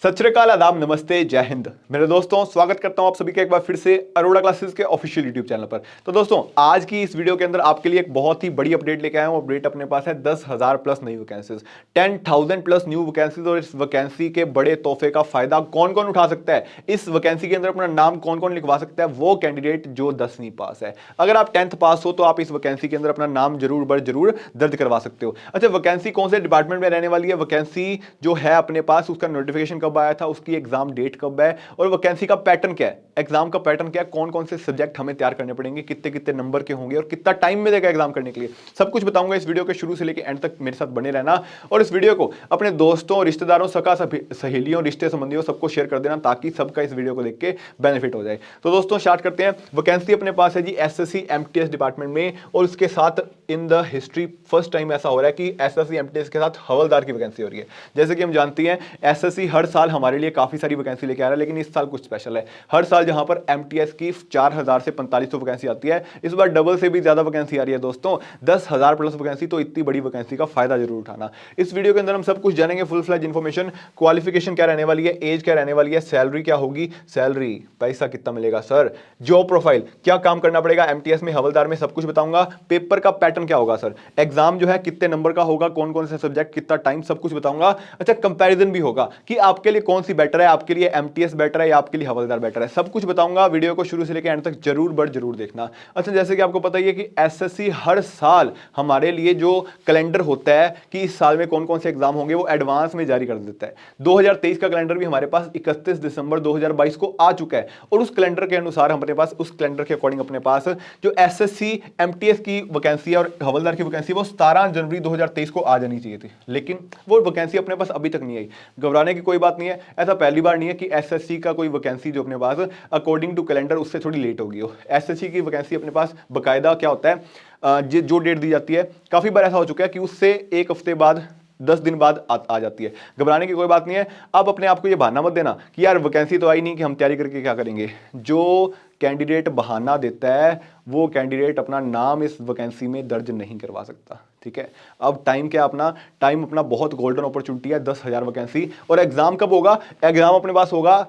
सत श्री अकाल, आदाब, नमस्ते, जय हिंद मेरे दोस्तों। स्वागत करता हूं आप सभी का एक बार फिर से अरोड़ा क्लासेस के ऑफिशियल यूट्यूब चैनल पर। तो दोस्तों, आज की इस वीडियो के अंदर आपके लिए एक बहुत ही बड़ी अपडेट लेके आया हूं। अपडेट अपने पास है 10,000 प्लस नई वैकेंसीज, 10,000 प्लस न्यू वैकेंसीज। और इस वैकेंसी के बड़े तोहफे का फायदा कौन कौन उठा सकता है, इस वैकेंसी के अंदर अपना नाम कौन कौन लिखवा सकता है, वो कैंडिडेट जो 10वीं पास है। अगर आप 10th पास हो तो आप इस वैकेंसी के अंदर अपना नाम जरूर दर्ज करवा सकते हो। अच्छा, वैकेंसी कौन से डिपार्टमेंट में रहने वाली है, वैकेंसी जो है अपने पास उसका नोटिफिकेशन कब आया था, उसकी एग्जाम डेट कब है, और वैकेंसी का पैटर्न क्या है, एग्जाम का पैटर्न क्या है, कौन कौन से सब्जेक्ट हमें तैयार करने पड़ेंगे, कितने कितने नंबर के होंगे और कितना टाइम मिलेगा एग्जाम करने के लिए, सब कुछ बताऊंगा। इस वीडियो के शुरू से लेकर एंड तक मेरे साथ बने रहना। और इस वीडियो को अपने दोस्तों, रिश्तेदारों, सका सहेलियों, रिश्ते संबंधियों सबको शेयर कर देना, ताकि सबका इस वीडियो को देख के बेनिफिट हो जाए। तो दोस्तों स्टार्ट करते हैं। वैकेंसी अपने पास है जी एसएससी एमटीएस डिपार्टमेंट में, और उसके साथ in the history first time ऐसा हो रहा है कि एसएससी एमटीएस के साथ हवलदार की वैकेंसी हो रही है। जैसे कि हम जानते हैं एसएससी हर साल हमारे लिए काफी सारी वैकेंसी लेके आ रहा है, लेकिन इस साल कुछ स्पेशल है। हर साल जहां पर एमटीएस की 4,000 से 4500 वैकेंसी आती है, इस बार डबल से भी ज्यादा वैकेंसी आ रही है दोस्तों, 10,000 प्लस वैकेंसी। तो इतनी बड़ी वैकेंसी का फायदा जरूर उठाना। इस वीडियो के अंदर हम सब कुछ जानेंगे, फुल फ्लैज इन्फॉर्मेशन, क्वालिफिकेशन क्या रहने वाली है, एज क्या रहने वाली है, सैलरी क्या होगी, सैलरी पैसा कितना मिलेगा सर, जॉब प्रोफाइल, क्या काम करना पड़ेगा एमटीएस में, हवलदार में, सब कुछ बताऊंगा। पेपर का पैटर्न क्या होगा सर, एग्जाम जो है कितने नंबर का होगा, कौन कौन से सब्जेक्ट, कितना टाइम, सब कुछ बताऊंगा। अच्छा, कंपैरिजन भी होगा कि आपके लिए कौन सी बेटर है, आपके लिए एमटीएस बेटर है या आपके लिए हवलदार बेटर है, सब कुछ बताऊंगा। वीडियो को शुरू से लेकर एंड तक जरूर देखना। अच्छा, जैसे कि आपको पता ही है कि एसएससी हर साल हमारे लिए जो कैलेंडर होता है कि इस साल में कौन कौन से एग्जाम होंगे, वो एडवांस में जारी कर देता है। 2023 का कैलेंडर भी हमारे पास 31 दिसंबर 2022 को आ चुका है, और उस कैलेंडर के अनुसार हमारे पास, उस कैलेंडर के अकॉर्डिंग अपने पास जो एसएससी एमटीएस की वैकेंसी और हवलदार की वैकेंसी वो 17 जनवरी 2023 को आ जानी चाहिए थी, लेकिन वो वैकेंसी अपने पास अभी तक नहीं आई। घबराने की कोई बात नहीं है, ऐसा पहली बार नहीं है कि एसएससी का कोई वैकेंसी जो अपने पास अकॉर्डिंग टू कैलेंडर उससे थोड़ी लेट होगी हो। एसएससी की वैकेंसी अपने पास बकायदा क्या होता है, जो डेट दी जाती है, काफी बार ऐसा हो चुका है कि उससे एक हफ्ते बाद, 10 दिन बाद आ जाती है। घबराने की कोई बात नहीं है। अब अपने आप को ये बहाना मत देना कि यार वैकेंसी तो आई नहीं, कि हम तैयारी करके क्या करेंगे। जो कैंडिडेट बहाना देता है वो कैंडिडेट अपना नाम इस वैकेंसी में दर्ज नहीं करवा सकता, ठीक है। अब टाइम क्या, अपना टाइम अपना बहुत गोल्डन अपॉर्चुनिटी है, 10,000 वैकेंसी। और एग्जाम कब होगा, एग्जाम अपने पास होगा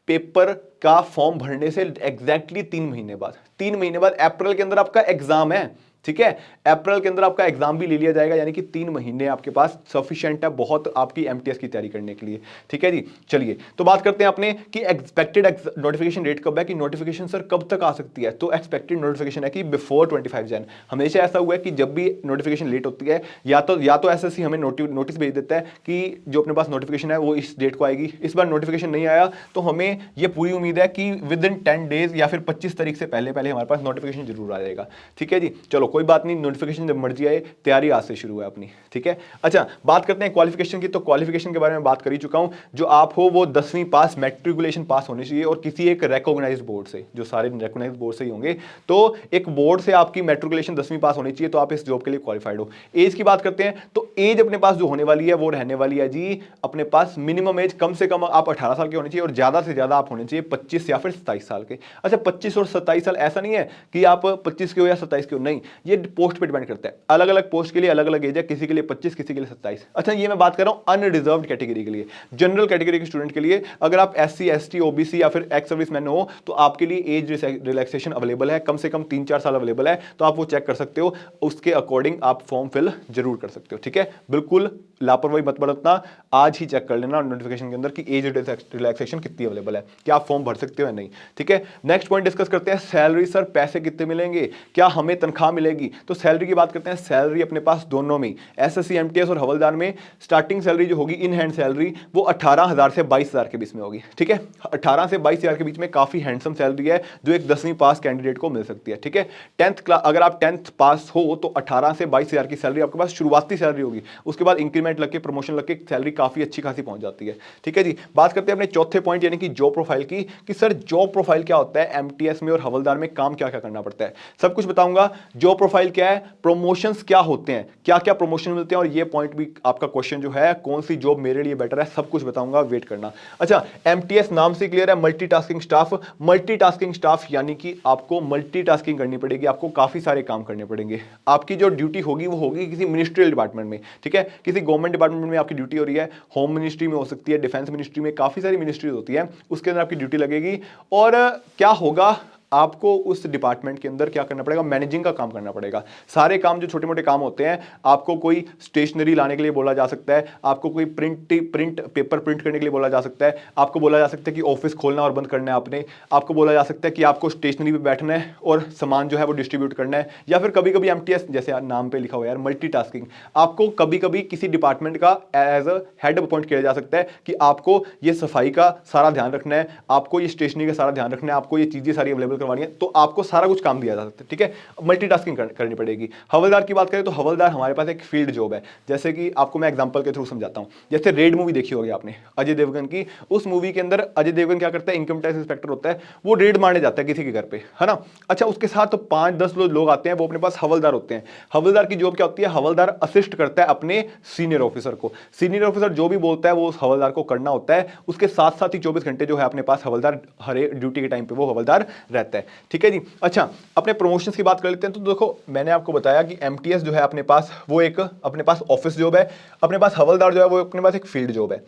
पेपर का फॉर्म भरने से एग्जैक्टली 3 महीने बाद। 3 महीने बाद अप्रैल के अंदर आपका एग्जाम है, ठीक है। अप्रैल के अंदर आपका एग्जाम भी ले लिया जाएगा, यानी कि 3 महीने आपके पास सफिशिएंट है बहुत आपकी एमटीएस की तैयारी करने के लिए, ठीक है जी। चलिए तो बात करते हैं अपने कि एक्सपेक्टेड नोटिफिकेशन डेट कब है, कि नोटिफिकेशन सर कब तक आ सकती है। तो एक्सपेक्टेड नोटिफिकेशन है कि बिफोर 25 जन। हमेशा ऐसा हुआ है कि जब भी नोटिफिकेशन लेट होती है, या तो एसएससी हमें नोटिस भेज देता है कि जो अपने पास नोटिफिकेशन है वो इस डेट को आएगी। इस बार नोटिफिकेशन नहीं आया, तो हमें ये पूरी उम्मीद है कि विद इन 10 डेज या फिर 25 तारीख से पहले हमारे पास नोटिफिकेशन जरूर आ जाएगा, ठीक है जी। चलो कोई बात नहीं, नोटिफिकेशन जब मर्जी आए, तैयारी आज से शुरू है अपनी, ठीक है। अच्छा, बात करते हैं क्वालिफिकेशन की। तो क्वालिफिकेशन के बारे में बात कर ही चुका हूं। जो आप हो वो 10वीं पास, मैट्रिकुलेशन पास होनी चाहिए, और किसी एक रिकॉग्नाइज्ड बोर्ड से, जो सारे रिकॉग्नाइज्ड बोर्ड से ही होंगे, तो एक बोर्ड से आपकी मैट्रिकुलेशन 10वीं पास होनी चाहिए, तो आप इस जॉब के लिए क्वालिफाइड हो। एज की बात करते हैं, तो एज अपने पास जो होने वाली है वो रहने वाली है जी अपने पास मिनिमम एज कम से कम आप 18 साल के होने चाहिए, और ज्यादा से ज्यादा आप होने चाहिए 25 या फिर 27 साल के। अच्छा, 25 और 27 साल ऐसा नहीं है कि आप 25 के हो या 27 के हो, नहीं, ये पोस्ट पे डिपेंड करता है। अलग अलग पोस्ट के लिए अलग अलग एज है, किसी के लिए 25, किसी के लिए 27। अच्छा, ये मैं बात कर रहा हूं अनरिजर्व्ड कैटेगरी के लिए। जनरल कैटेगरी के स्टूडेंट के लिए, अगर आप एससी, एसटी, ओबीसी या फिर एक्स सर्विसमैन हो, तो आपके लिए एज रिलैक्सेशन अवेलेबल है, कम से कम 3-4 साल अवेलेबल है, तो आप वो चेक कर सकते हो, उसके अकॉर्डिंग आप फॉर्म फिल जरूर कर सकते हो, ठीक है। बिल्कुल लापरवाही मत बरतना, आज ही चेक कर लेना नोटिफिकेशन के अंदर कि एज रिलैक्सेशन कितनी अवेलेबल है, क्या आप फॉर्म भर सकते हो या नहीं, ठीक है। नेक्स्ट पॉइंट डिस्कस करते हैं, सैलरी। सर पैसे कितने मिलेंगे, क्या हमें तनख्वाह मिलेगी। तो सैलरी की बात करते हैं। सैलरी अपने पास दोनों में, एसएससी एमटीएस और हवलदार में, स्टार्टिंग सैलरी जो होगी इन हैंड सैलरी वो 18,000 से 22,000 के बीच में होगी, ठीक है। 18 से 22,000 के बीच में काफी हैंडसम सैलरी है, जो एक 10वीं पास कैंडिडेट को मिल सकती है, ठीक है। 10th क्लास, अगर आप 10th पास हो तो 18 से 22,000 की सैलरी आपके पास शुरुआती सैलरी होगी, उसके बाद इंक्रीमेंट लग के, प्रमोशन लग के सैलरी काफी अच्छी खासी पहुंच जाती है, ठीक है जी। बात करते हैं अपने चौथे पॉइंट यानी कि जॉब प्रोफाइल की, कि सर जॉब प्रोफाइल क्या होता है, एमटीएस में और हवलदार में काम क्या क्या करना पड़ता है, सब कुछ बताऊंगा। जॉब प्रोफाइल क्या है, प्रमोशंस क्या होते हैं, क्या क्या प्रमोशन मिलते हैं, और ये पॉइंट भी आपका क्वेश्चन जो है कौन सी जॉब मेरे लिए बेटर है, सब कुछ बताऊंगा, वेट करना। अच्छा, एमटीएस नाम से क्लियर है, मल्टीटास्किंग स्टाफ। मल्टीटास्किंग स्टाफ यानी कि आपको मल्टीटास्किंग करनी पड़ेगी, आपको काफी सारे काम करने पड़ेंगे। आपकी जो ड्यूटी होगी वो होगी किसी मिनिस्ट्रियल डिपार्टमेंट में, ठीक है, किसी गवर्नमेंट डिपार्टमेंट में आपकी ड्यूटी हो रही है, होम मिनिस्ट्री में हो सकती है, डिफेंस मिनिस्ट्री में, काफी सारी मिनिस्ट्रीज होती है, उसके अंदर आपकी ड्यूटी लगेगी। और क्या होगा, आपको उस डिपार्टमेंट के अंदर क्या करना पड़ेगा, मैनेजिंग का काम करना पड़ेगा। सारे काम जो छोटे मोटे काम होते हैं, आपको कोई स्टेशनरी लाने के लिए बोला जा सकता है, आपको कोई पेपर प्रिंट करने के लिए बोला जा सकता है, आपको बोला जा सकता है कि ऑफिस खोलना और बंद करना है आपने, आपको बोला जा सकता है कि आपको स्टेशनरी पे बैठना है और सामान जो है वो डिस्ट्रीब्यूट करना है, या फिर कभी कभी एमटीएस जैसे नाम पे लिखा हुआ है यार मल्टीटास्किंग, आपको कभी कभी किसी डिपार्टमेंट का एज अ हेड अपॉइंट किया जा सकता है कि आपको ये सफाई का सारा ध्यान रखना है, आपको ये स्टेशनरी का सारा ध्यान रखना है, आपको ये चीजें सारी अवेलेबल करवानी है, तो आपको सारा कुछ काम दिया जा सकता है, ठीक है, मल्टीटास्किंग करनी पड़ेगी। हवलदार की बात करें तो हवलदार हमारे पास एक फील्ड जॉब है, जैसे कि आपको मैं एग्जांपल के थ्रू समझाता हूं। जैसे रेड मूवी देखी होगी आपने अजय देवगन की, उस मूवी के अंदर अजय देवगन क्या करता है, इनकम टैक्स इंस्पेक्टर होता है, वो रेड मारने जाता है किसी के घर पे, है ना। अच्छा, उसके साथ तो 5-10 लोग आते हैं, वो अपने पास हवलदार होते हैं। हवलदार की जॉब क्या होती है, हवलदार असिस्ट करता है अपने सीनियर ऑफिसर को, सीनियर ऑफिसर जो भी बोलता है वो उस हवलदार को करना होता है, उसके साथ साथ ही 24 घंटे जो है अपने पास हवलदार हर ड्यूटी के टाइम पे वो हवलदार रहता है, ठीक है जी। अच्छा, अपने प्रमोशंस की बात कर लेते हैं। तो देखो, मैंने आपको बताया कि एमटीएस जो है अपने पास वो एक अपने पास ऑफिस जॉब है, अपने पास हवलदार जो है वो अपने पास एक फील्ड जॉब है।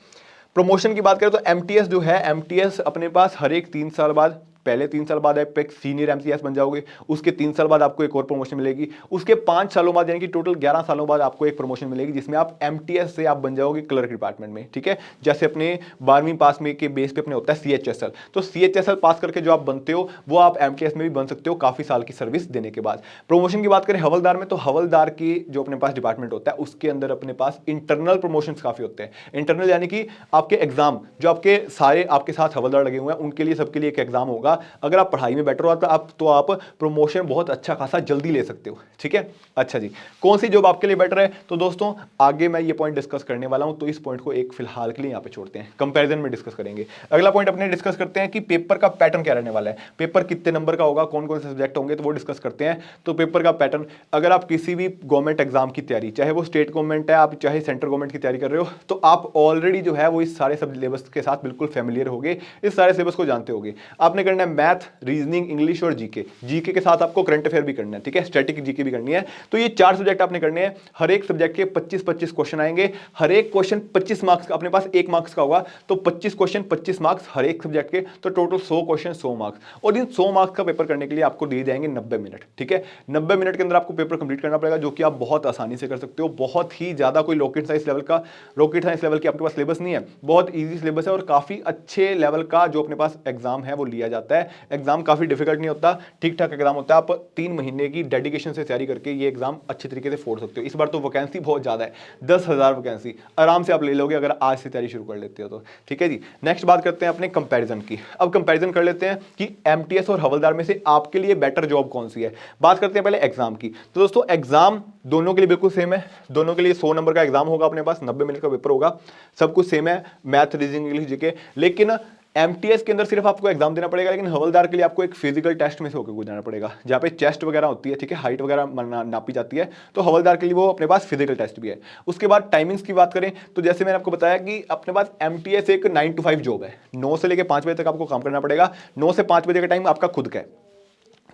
प्रमोशन की बात करें तो एमटीएस जो है, एमटीएस अपने पास हर एक 3 साल बाद, पहले 3 साल बाद आप एक सीनियर एमसीएस बन जाओगे, उसके 3 साल बाद आपको एक और प्रमोशन मिलेगी, उसके 5 सालों बाद यानी कि टोटल 11 सालों बाद आपको एक प्रमोशन मिलेगी, जिसमें आप एमटीएस से आप बन जाओगे क्लर्क डिपार्टमेंट में, ठीक है। जैसे अपने 12वीं पास में के बेस पे अपने होता है सीएचएसएल, तो सीएचएसएल पास करके जो आप बनते हो वो आप एमटीएस में भी बन सकते हो काफी साल की सर्विस देने के बाद। प्रमोशन की बात करें हवलदार में, तो हवलदार की जो अपने पास डिपार्टमेंट होता है उसके अंदर अपने पास इंटरनल प्रमोशन काफी होते हैं। इंटरनल यानी कि आपके एग्जाम जो आपके सारे आपके साथ हवलदार लगे हुए हैं उनके लिए, सबके लिए एक एग्जाम होगा। अगर आप पढ़ाई में बेटर हो तो आप प्रमोशन बहुत अच्छा खासा जल्दी ले सकते हो, ठीक है। अच्छा जी, कौन सी जॉब आपके लिए बेटर है, तो दोस्तों आगे मैं ये पॉइंट डिस्कस करने वाला हूं, तो इस पॉइंट को एक फिलहाल के लिए यहां पे छोड़ते हैं, कंपैरिजन में डिस्कस करेंगे। अगला पॉइंट अपने डिस्कस करते हैं कि पेपर का पैटर्न क्या रहने वाला है, पेपर कितने नंबर का होगा, कौन कौन से सब्जेक्ट होंगे, तो वो डिस्कस करते हैं। तो पेपर का पैटर्न, अगर आप किसी भी गवर्नमेंट एग्जाम की तैयारी, चाहे वो स्टेट गवर्नमेंट है, आप चाहे सेंट्रल गवर्नमेंट की तैयारी कर रहे हो, तो आप ऑलरेडी जो है वो इस सारे सिलेबस के साथ बिल्कुल फेमिलियर होगे, इस सारे सिलेबस को जानते होगे। आपने करना है मैथ, रीजनिंग, इंग्लिश और जीके। जीके के साथ आपको करंट अफेयर भी करना है, ठीक है, स्टैटिक जीके भी करनी है। तो ये 4 सब्जेक्ट आपने करने हैं, हर एक सब्जेक्ट के 25-25 क्वेश्चन आएंगे, हर एक क्वेश्चन 25 मार्क्स का, अपने पास 1 मार्क्स का होगा, तो 25 क्वेश्चन 25 मार्क्स हर एक सब्जेक्ट के, तो टोटल 100 क्वेश्चन 100 मार्क्स। और इन 100 मार्क्स का पेपर करने के लिए आपको दिए जाएंगे 90 मिनट, ठीक है। 90 मिनट के अंदर आपको पेपर कंप्लीट करना पड़ेगा, जो कि आप बहुत आसानी से कर सकते हो। बहुत ही ज्यादा कोई रॉकेट साइंस लेवल की आपके पास सिलेबस नहीं है, बहुत ईजी सिलेबस है और काफी अच्छे लेवल का जो अपने पास एग्जाम है वो लिया जाता है। एग्जाम काफी डिफिकल्ट नहीं होता, ठीक ठाक एग्जाम होता है। आप 3 महीने की डेडिकेशन से तैयारी करके ये एग्जाम अच्छे तरीके से फोड़ सकते हो। इस बार तो वैकेंसी बहुत ज्यादा है, 10,000 वैकेंसी आराम से आप ले लोगे अगर आज से तैयारी शुरू कर लेते हो तो, ठीक है जी। नेक्स्ट बात करते हैं अपने कंपैरिजन की। अब कंपैरिजन कर लेते हैं कि एमटीएस और हवलदार में से आपके लिए बेटर जॉब कौन सी है। बात करते हैं पहले एग्जाम की। तो दोस्तों एग्जाम दोनों के लिए बिल्कुल सेम है, दोनों के लिए 100 नंबर का एग्जाम होगा, अपने पास 90 मिनट का पेपर होगा, सब कुछ सेम है, मैथ, रीजनिंग, इंग्लिश, जीके। लेकिन एमटीएस के अंदर सिर्फ आपको एग्जाम देना पड़ेगा, लेकिन हवलदार के लिए आपको एक फिजिकल टेस्ट में से होकर गुजरना पड़ेगा, जहाँ पे चेस्ट वगैरह होती है, ठीक है, हाइट वगैरह नापी जाती है। तो हवलदार के लिए वो अपने पास फिजिकल टेस्ट भी है। उसके बाद टाइमिंग्स की बात करें तो जैसे मैंने आपको बताया कि अपने पास एमटीएस एक 9 to 5 जॉब है, 9 से लेकर 5 बजे तक आपको काम करना पड़ेगा। 9 से 5 बजे का टाइम आपका खुद का है,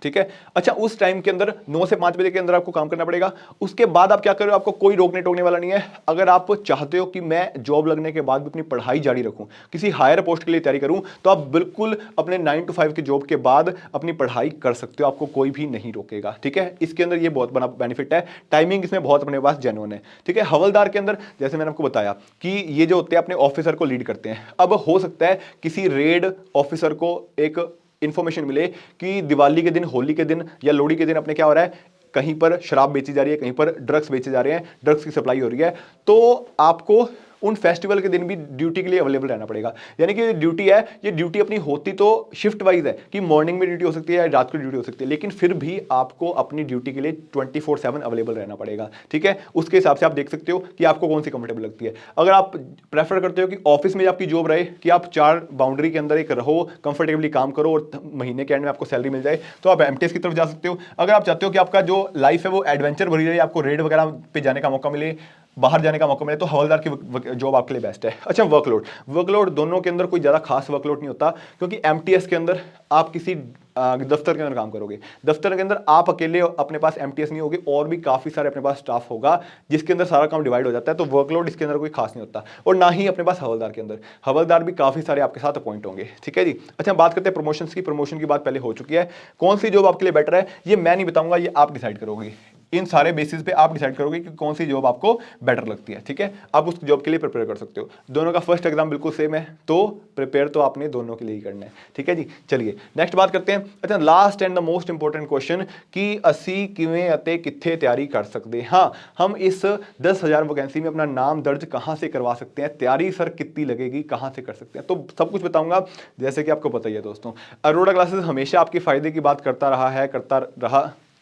ठीक है। अच्छा, उस टाइम के अंदर 9 से 5 बजे के अंदर आपको काम करना पड़ेगा। उसके बाद आप क्या कर रहे हो, आपको कोई रोकने टोकने वाला नहीं है। अगर आप चाहते हो कि मैं जॉब लगने के बाद भी अपनी पढ़ाई जारी रखूं, किसी हायर पोस्ट के लिए तैयारी करूं, तो आप बिल्कुल अपने 9 to 5 की जॉब के बाद अपनी पढ़ाई कर सकते हो, आपको कोई भी नहीं रोकेगा, ठीक है। इसके अंदर ये बहुत बड़ा बेनिफिट है, टाइमिंग इसमें बहुत अपने पास जेन्युइन है, ठीक है। हवलदार के अंदर जैसे मैंने आपको बताया कि ये जो होते हैं अपने ऑफिसर को लीड करते हैं। अब हो सकता है किसी रेड ऑफिसर को एक इंफॉर्मेशन मिले कि दिवाली के दिन, होली के दिन या लोहड़ी के दिन अपने क्या हो रहा है, कहीं पर शराब बेची जा रही है, कहीं पर ड्रग्स बेचे जा रहे हैं, ड्रग्स की सप्लाई हो रही है, तो आपको उन फेस्टिवल के दिन भी ड्यूटी के लिए अवेलेबल रहना पड़ेगा। यानी कि ड्यूटी है, ये ड्यूटी अपनी होती तो शिफ्ट वाइज है कि मॉर्निंग में ड्यूटी हो सकती है या रात को ड्यूटी हो सकती है, लेकिन फिर भी आपको अपनी ड्यूटी के लिए 24/7 अवेलेबल रहना पड़ेगा। ठीक है, उसके हिसाब से आप देख सकते हो कि आपको कौन सी कंफर्टेबल लगती है। अगर आप प्रेफर करते हो कि ऑफिस में आपकी जॉब रहे, कि आप 4 बाउंड्री के अंदर एक रहो, कंफर्टेबली काम करो और महीने के एंड में आपको सैलरी मिल जाए, तो आप एमटीएस की तरफ जा सकते हो। अगर आप चाहते हो कि आपका जो लाइफ है वो एडवेंचर भरी रहे, आपको रेड वगैरह पे जाने का मौका मिले, बाहर जाने का मौका मिले, तो हवलदार की जॉब आपके लिए बेस्ट है। अच्छा, वर्कलोड दोनों के अंदर कोई ज़्यादा खास वर्कलोड नहीं होता, क्योंकि एमटीएस के अंदर आप किसी दफ्तर के अंदर काम करोगे। दफ्तर के अंदर आप अकेले अपने पास एमटीएस नहीं होगे, और भी काफ़ी सारे अपने पास स्टाफ होगा जिसके अंदर सारा काम डिवाइड हो जाता है, तो वर्कलोड इसके अंदर कोई खास नहीं होता। और ना ही अपने पास हवलदार के अंदर, हवलदार भी काफ़ी सारे आपके साथ अपॉइंट होंगे। ठीक है जी। अच्छा, बात करते हैं प्रमोशन की। प्रमोशन की बात पहले हो चुकी है। कौन सी जॉब आपके लिए बेटर है ये मैं नहीं बताऊंगा, ये आप डिसाइड करोगे। इन सारे बेसिस पे आप डिसाइड करोगे कि कौन सी जॉब आपको बेटर लगती है। ठीक है, आप उस जॉब के लिए प्रिपेयर कर सकते हो। दोनों का फर्स्ट एग्जाम बिल्कुल सेम है, तो प्रिपेयर तो आपने दोनों के लिए ही करना है। ठीक है जी, चलिए नेक्स्ट बात करते हैं। अच्छा, last and the most important question कि असी किवें अते कित्थे तैयारी कर सकते हैं। हाँ, हम इस 10,000 वैकेंसी में अपना नाम दर्ज कहाँ से करवा सकते हैं, तैयारी सर कितनी लगेगी, कहाँ से कर सकते हैं, तो सब कुछ बताऊंगा। जैसे कि आपको पता ही है दोस्तों, अरोड़ा क्लासेस हमेशा आपके फायदे की बात करता रहा है,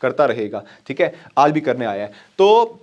करता रहेगा। ठीक है, आज भी करने आया है। तो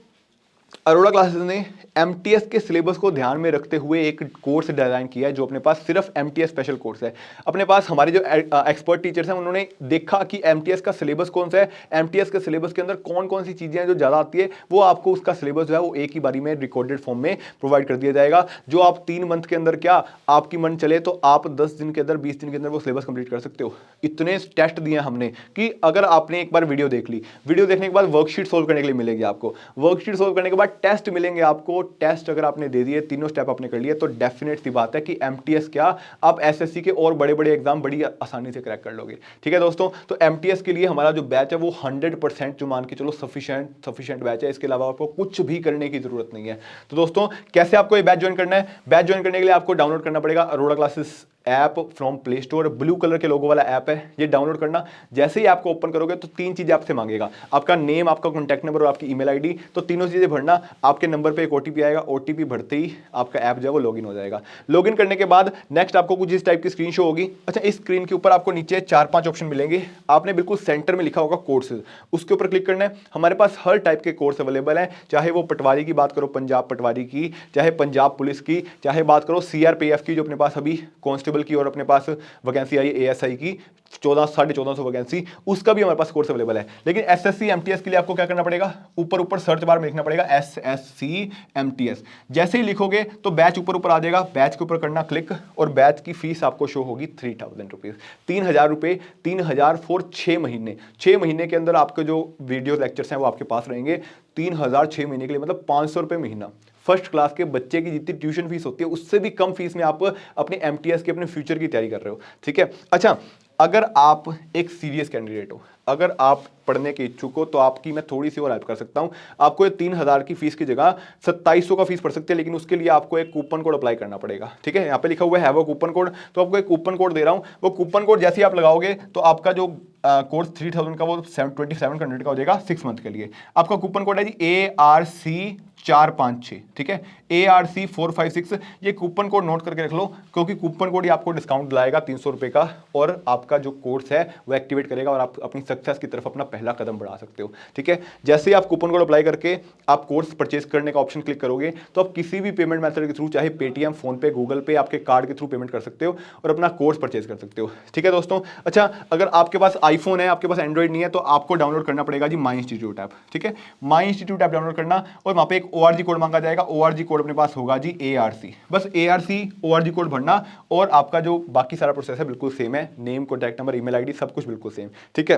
अरोड़ा क्लासेस ने एमटीएस के सिलेबस को ध्यान में रखते हुए एक कोर्स डिजाइन किया है, जो अपने पास सिर्फ एमटीएस स्पेशल कोर्स है। अपने पास हमारे जो एक्सपर्ट टीचर्स हैं, उन्होंने देखा कि एमटीएस का सिलेबस कौन सा है, एमटीएस के सिलेबस के अंदर कौन कौन सी चीजें हैं जो ज्यादा आती है, वो आपको उसका सिलेबस जो है वो एक ही बारी में रिकॉर्डेड फॉर्म में प्रोवाइड कर दिया जाएगा। जो आप 3 मंथ के अंदर, क्या आपकी मन चले तो आप 10 दिन के अंदर, 20 दिन के अंदर वो सिलेबस कंप्लीट कर सकते हो। इतने टेस्ट दिए हमने कि अगर आपने एक बार वीडियो देख ली, वीडियो देखने के बाद वर्कशीट सोल्व करने के लिए मिलेगी आपको, वर्कशीट सोल्व करने के बाद टेस्ट मिलेंगे आपको। टेस्ट अगर आपने दे दिए, तीनों स्टेप आपने कर लिए, तो डेफिनेट सी बात है कि एमटीएस क्या, आप एसएससी के और बड़े बड़े एग्जाम बड़ी आसानी से क्रैक कर लोगे। ठीक है दोस्तों, तो एमटीएस के लिए हमारा जो बैच है वो 100% जो मान के चलो सफिशिएंट बैच है। इसके अलावा आपको कुछ भी करने की जरूरत नहीं है। तो दोस्तों, कैसे आपको ये बैच ज्वाइन करना है? बैच ज्वाइन करने के लिए आपको डाउनलोड करना पड़ेगा Arora classes app from play store. Blue colour के लोगो वाला ऐप है, ये डाउनलोड करना। जैसे ही आपको ओपन करोगे तो 3 चीजें आपसे मांगेगा, आपका नेम, आपका कॉन्टैक्ट नंबर और आपकी ईमेल आईडी। तो तीनों चीजें भरना। आपके नंबर पे एक ओटीपी आएगा, ओटीपी भरते ही आपका ऐप जो है वो लॉगिन हो जाएगा। लॉगिन करने के बाद नेक्स्ट आपको कुछ इस टाइप की स्क्रीन शो होगी। अच्छा, इस स्क्रीन के ऊपर आपको नीचे 4-5 ऑप्शन मिलेंगे। आपने बिल्कुल सेंटर में लिखा होगा कोर्सेज, उसके ऊपर क्लिक करना है। हमारे पास हर टाइप के कोर्स अवेलेबल है, चाहे वो पटवारी की बात करो, पंजाब पटवारी की, चाहे पंजाब पुलिस की, चाहे बात करो सीआरपीएफ की, जो अपने पास अभी कांस्टेबल की और अपने पास वैकेंसी आई एएसआई की 1400 वैकेंसी, उसका भी हमारे पास कोर्स अवेलेबल है। लेकिन एसएससी एमटीएस के लिए आपको क्या करना पड़ेगा, ऊपर सर्च बार में लिखना पड़ेगा एसएससी एमटीएस। जैसे ही लिखोगे तो बैच ऊपर आ जाएगा, बैच के ऊपर करना क्लिक, और बैच की फीस आपको शो होगी 3000 रुपीज, 3000 रुपए, 3000 फॉर 6 महीने। 6 महीने के अंदर आपके जो वीडियो लेक्चर्स हैं वो आपके पास रहेंगे। 3000 6 महीने के लिए, मतलब 500 रुपए महीना। फर्स्ट क्लास के बच्चे की जितनी ट्यूशन फीस होती है उससे भी कम फीस में आप अपने एमटीएस के, अपने फ्यूचर की तैयारी कर रहे हो। ठीक है। अच्छा, अगर आप एक सीरियस कैंडिडेट हो, अगर आप पढ़ने के इच्छुक हो, तो आपकी मैं थोड़ी सी और हेल्प कर सकता हूं। आपको ये 3000 की फीस की जगह 2700 का फीस पड़ सकती है, लेकिन उसके लिए आपको एक कूपन कोड अप्लाई करना पड़ेगा। ठीक है, यहाँ पे लिखा हुआ है वो कूपन कोड, तो आपको एक कूपन कोड दे रहा हूं। वो कूपन कोड जैसे ही आप लगाओगे तो आपका जो कोर्स 3000 का वो 2700 का हो जाएगा 6 मंथ के लिए। आपका कूपन कोड है जी ARC456। ठीक है, ARC456। ये कूपन कोड नोट करके रख लो, क्योंकि कूपन कोड ही आपको डिस्काउंट दिलाएगा 300 रुपए का, और आपका जो कोर्स है वो एक्टिवेट करेगा और आप अपनी सक्सेस की तरफ अपना पहला कदम बढ़ा सकते हो। ठीक है, जैसे ही आप कूपन कोड अप्लाई करके आप कोर्स परचेज करने का ऑप्शन क्लिक करोगे, तो आप किसी भी पेमेंट मेथड के थ्रू, चाहे पेटीएम, फोन पे, गूगल पे, आपके कार्ड के थ्रू पेमेंट कर सकते हो और अपना कोर्स परचेज कर सकते हो। ठीक है दोस्तों। अच्छा, अगर आपके पास आईफोन है, आपके पास एंड्रॉइड नहीं है, तो आपको डाउनलोड करना पड़ेगा जी माई इंस्टीट्यूट ऐप। ठीक है, माई इंस्टीट्यूट ऐप डाउनलोड करना, और वहां पे एक ORG कोड मांगा जाएगा। ORG कोड अपने पास होगा जी ARC, बस ARC ORG कोड भरना, और आपका जो बाकी सारा प्रोसेस है बिल्कुल सेम है, name, contact number, email ID, सब कुछ बिल्कुल सेम। ठीक है।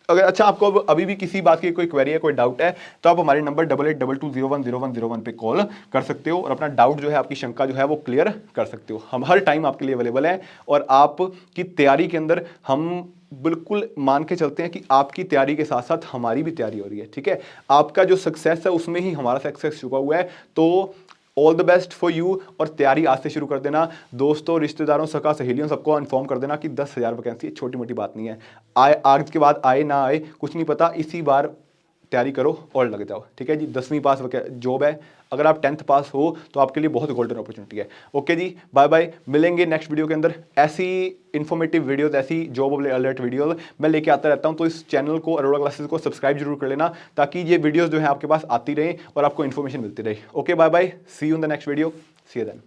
अगर अच्छा आपको अभी भी किसी बात की कोई क्वेरी है, कोई डाउट है, तो आप हमारे नंबर 8822010101 पे कॉल कर सकते हो और अपना डाउट जो है, आपकी शंका जो है वो क्लियर कर सकते हो। हम हर टाइम आपके लिए अवेलेबल है, और आपकी तैयारी के अंदर हम बिल्कुल मान के चलते हैं कि आपकी तैयारी के साथ साथ हमारी भी तैयारी हो रही है। ठीक है, आपका जो सक्सेस है उसमें ही हमारा सक्सेस छुपा हुआ है। तो all the best for you, और तैयारी आज से शुरू कर देना। दोस्तों, रिश्तेदारों, सगा सहेलियों, सबको इन्फॉर्म कर देना कि 10,000 वैकेंसी छोटी मोटी बात नहीं है। आज के बाद आए ना आए कुछ नहीं पता, इसी बार तैयारी करो और लग जाओ। ठीक है जी, 10वीं पास जॉब है, अगर आप 10th पास हो तो आपके लिए बहुत गोल्डन अपॉर्चुनिटी है। ओके जी, बाय बाय, मिलेंगे नेक्स्ट वीडियो के अंदर। ऐसी इन्फॉर्मेटिव वीडियोस, ऐसी जॉब अलर्ट वीडियोस मैं लेके आता रहता हूं, तो इस चैनल को अरोड़ा क्लासेस को सब्सक्राइब जरूर कर लेना, ताकि ये वीडियोस जो है आपके पास आती रहे और आपको इन्फॉर्मेशन मिलती रहे। Okay bye bye, see you in the next video, see you then.